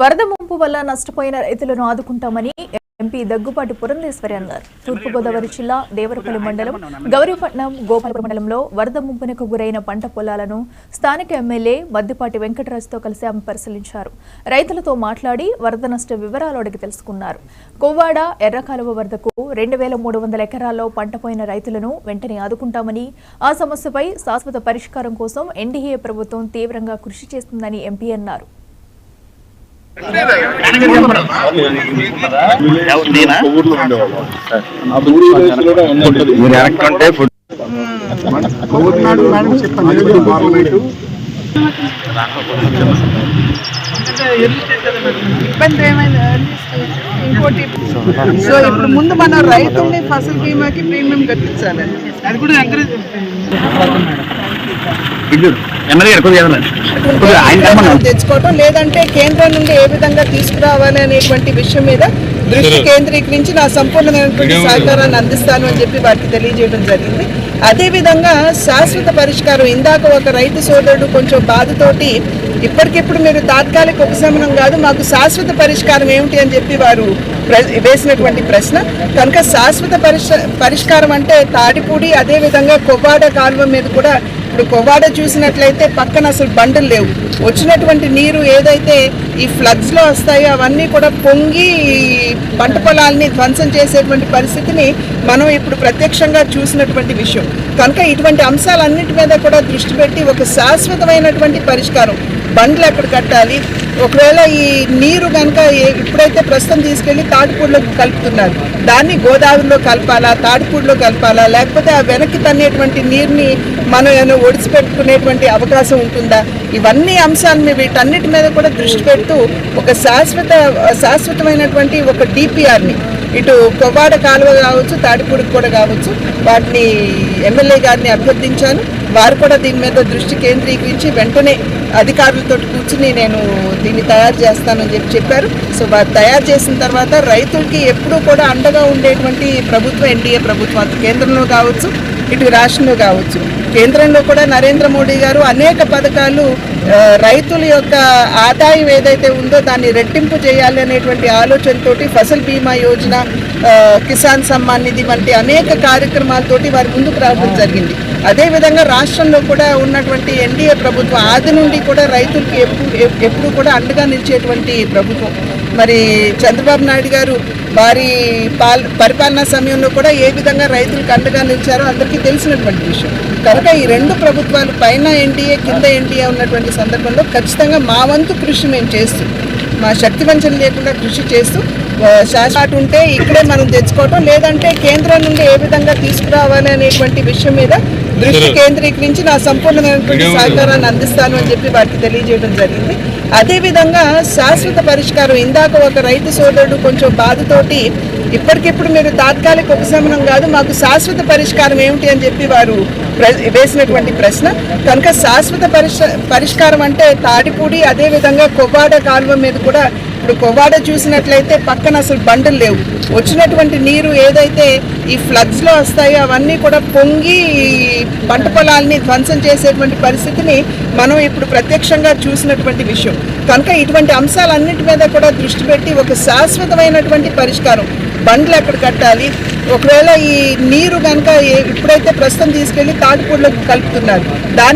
వరద ముంపు వల్ల నష్టపోయిన రైతులను ఆదుకుంటామని ఎంపీ దగ్గుపాటి పురంధేశ్వరి అన్నారు. తూర్పుగోదావరి జిల్లా దేవరపల్లి మండలం గౌరీపట్నం గోపాలపురం మండలంలో వరద ముంపునకు గురైన పంట పొలాలను స్థానిక ఎమ్మెల్యే మద్దిపాటి వెంకటరాజుతో కలిసి ఆమె పరిశీలించారు. రైతులతో మాట్లాడి వరద నష్ట వివరాలు అడిగి తెలుసుకున్నారు. కోవాడ ఎర్రకాలువ వరదకు 2300 ఎకరాల్లో పంట పోయిన రైతులను వెంటనే ఆదుకుంటామని, ఆ సమస్యపై శాశ్వత పరిష్కారం కోసం ఎన్డీఏ ప్రభుత్వం తీవ్రంగా కృషి చేస్తుందని ఎంపీ అన్నారు. ఇబ్బంది ఏమైంది ఇంకోటి. సో ఇప్పుడు ముందు మన రైతుల్ని ఫసల్ బీమాకి ప్రీమియం కట్టించాలి. అది కూడా ఎంకరేజ్ తెచ్చుకోవటం, లేదంటే కేంద్రం నుండి ఏ విధంగా తీసుకురావాలి అనేటువంటి విషయం మీద దృష్టి కేంద్రీకరించి నా సంపూర్ణమైనటువంటి సహకారాన్ని అందిస్తాను అని చెప్పి వారికి తెలియజేయడం జరిగింది. అదేవిధంగా శాశ్వత పరిష్కారం, ఇందాక ఒక రైతు సోదరుడు కొంచెం బాధతోటి ఇప్పటికిప్పుడు మీరు తాత్కాలిక ఉపశమనం కాదు, మాకు శాశ్వత పరిష్కారం ఏమిటి అని చెప్పి వారు వేసినటువంటి ప్రశ్న. కనుక శాశ్వత పరిష్కారం అంటే తాడిపూడి, అదేవిధంగా కొవ్వాడ కాలువ మీద కూడా ఇప్పుడు కొవ్వాడ చూసినట్లయితే పక్కన అసలు బండలు లేవు. వచ్చినటువంటి నీరు ఏదైతే ఈ ఫ్లడ్స్లో వస్తాయో అవన్నీ కూడా పొంగి పంట పొలాల్ని ధ్వంసం చేసేటువంటి పరిస్థితిని మనం ఇప్పుడు ప్రత్యక్షంగా చూసినటువంటి విషయం. కనుక ఇటువంటి అంశాలన్నిటి మీద కూడా దృష్టి పెట్టి ఒక శాశ్వతమైనటువంటి పరిష్కారం, బండ్లు ఎక్కడ కట్టాలి, ఒకవేళ ఈ నీరు కనుక ఇప్పుడైతే ప్రస్తుతం తీసుకెళ్లి తాటిపూడిలో కలుపుతున్నారు, దాన్ని గోదావరిలో కలపాలా, తాటిపూడిలో కలపాలా, లేకపోతే ఆ వెనక్కి తన్నేటువంటి నీరుని మనం ఏమైనా ఒడిసిపెట్టుకునేటువంటి అవకాశం ఉంటుందా, ఇవన్నీ అంశాలను వీటన్నిటి మీద కూడా దృష్టి పెడుతూ ఒక శాశ్వతమైనటువంటి ఒక డిపిఆర్ని ఇటు కొవ్వాడ కాలువ కావచ్చు, తాటిపూడికి కూడా కావచ్చు, వాటిని ఎమ్మెల్యే గారిని అభ్యర్థించాను. వారు కూడా దీని మీద దృష్టి కేంద్రీకరించి వెంటనే అధికారులతో కూర్చుని నేను దీన్ని తయారు చేస్తానని చెప్పారు. సో వారు తయారు చేసిన తర్వాత రైతులకి ఎప్పుడూ కూడా అండగా ఉండేటువంటి ప్రభుత్వం ఎన్డీఏ ప్రభుత్వం, అటు కేంద్రంలో కావచ్చు ఇటు రాష్ట్రంలో కావచ్చు. కేంద్రంలో కూడా నరేంద్ర మోడీ గారు అనేక పథకాలు రైతుల యొక్క ఆదాయం ఏదైతే ఉందో దాన్ని రెట్టింపు చేయాలి అనేటువంటి ఆలోచనతోటి ఫసల్ బీమా యోజన, కిసాన్ సమ్మాన్ నిధి వంటి అనేక కార్యక్రమాలతోటి వారి ముందుకు రావడం జరిగింది. అదేవిధంగా రాష్ట్రంలో కూడా ఉన్నటువంటి ఎన్డీఏ ప్రభుత్వం ఆది నుండి కూడా రైతులకి ఎప్పుడు కూడా అండగా నిలిచేటువంటి ప్రభుత్వం. మరి చంద్రబాబు నాయుడు గారు వారి పరిపాలనా సమయంలో కూడా ఏ విధంగా రైతులకు అండగా నిలిచారో అందరికీ తెలిసినటువంటి విషయం. కనుక ఈ రెండు ప్రభుత్వాలు పైన ఎన్డీఏ కింద ఎన్డీఏ ఉన్నటువంటి సందర్భంలో ఖచ్చితంగా మా వంతు కృషి మేము చేస్తూ, మా శక్తి వంచన లేకుండా కృషి చేస్తూ శాశ్వత ఉంటే ఇక్కడే మనం తెచ్చుకోవటం, లేదంటే కేంద్రం నుండి ఏ విధంగా తీసుకురావాలి అనేటువంటి విషయం మీద దృష్టి కేంద్రీకరించి నా సంపూర్ణమైనటువంటి సహకారాన్ని అందిస్తాను అని చెప్పి వారికి తెలియజేయడం జరిగింది. అదేవిధంగా శాశ్వత పరిష్కారం, ఇందాక ఒక రైతు సోదరుడు కొంచెం బాధతోటి ఇప్పటికిప్పుడు మీరు తాత్కాలిక ఉపశమనం కాదు, మాకు శాశ్వత పరిష్కారం ఏమిటి అని చెప్పి వారు వేసినటువంటి ప్రశ్న. కనుక శాశ్వత పరిష్కారం అంటే తాడిపూడి, అదేవిధంగా కొవ్వాడ కాలువ మీద కూడా ఇప్పుడు కొవ్వాడ చూసినట్లయితే పక్కన అసలు బండలు లేవు. వచ్చినటువంటి నీరు ఏదైతే ఈ ఫ్లడ్స్లో వస్తాయో అవన్నీ కూడా పొంగి పంట పొలాల్ని ధ్వంసం చేసేటువంటి పరిస్థితిని మనం ఇప్పుడు ప్రత్యక్షంగా చూసినటువంటి విషయం. కనుక ఇటువంటి అంశాలన్నిటి మీద కూడా దృష్టి పెట్టి ఒక శాశ్వతమైనటువంటి పరిష్కారం, బండ్లు ఎక్కడ కట్టాలి, ఒకవేళ ఈ నీరు కనుక ఇప్పుడైతే ప్రస్తుతం తీసుకెళ్లి తాటిపూడిలో కలుపుతున్నారు, దాన్ని